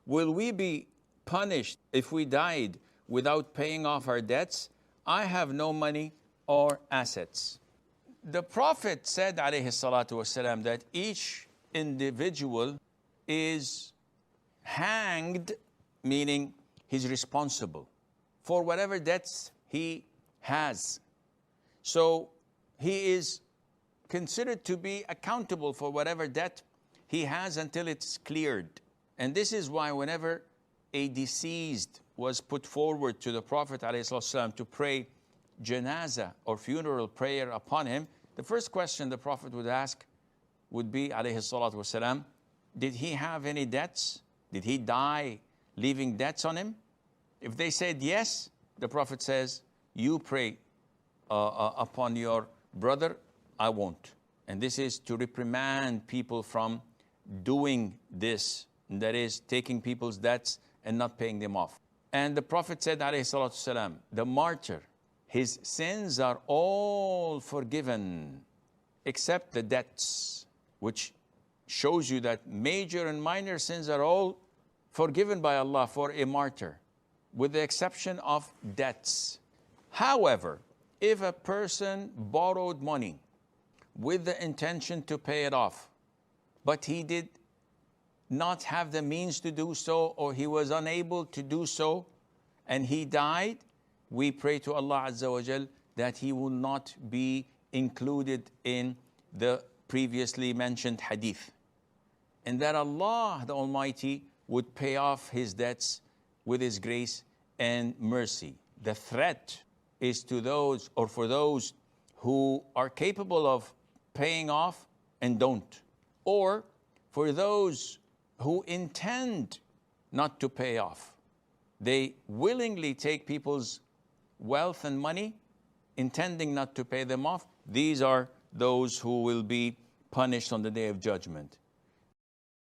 will we be punished if we died without paying off our debts? I have no money or assets. The Prophet said, alayhi salatu wasalam, that each individual is hanged, meaning he's responsible for whatever debts he has. So he is considered to be accountable for whatever debt he has until it's cleared. And this is why whenever a deceased was put forward to the Prophet ﷺ to pray janazah or funeral prayer upon him, the first question the Prophet would ask would be, ﷺ, did he have any debts? Did he die leaving debts on him? If they said yes, the Prophet says, you pray upon your brother, I won't. And this is to reprimand people from doing this, that is, taking people's debts and not paying them off. And the Prophet said, ﷺ, the martyr, his sins are all forgiven except the debts, which shows you that major and minor sins are all forgiven by Allah for a martyr, with the exception of debts. However, if a person borrowed money with the intention to pay it off, but he did not have the means to do so, or he was unable to do so, and he died, we pray to Allah Azza wa Jal that he will not be included in the previously mentioned hadith, and that Allah the Almighty would pay off his debts with His grace and mercy. The threat is to those, or for those who are capable of paying off and don't, or for those who intend not to pay off. They willingly take people's wealth and money, intending not to pay them off. These are those who will be punished on the Day of Judgment.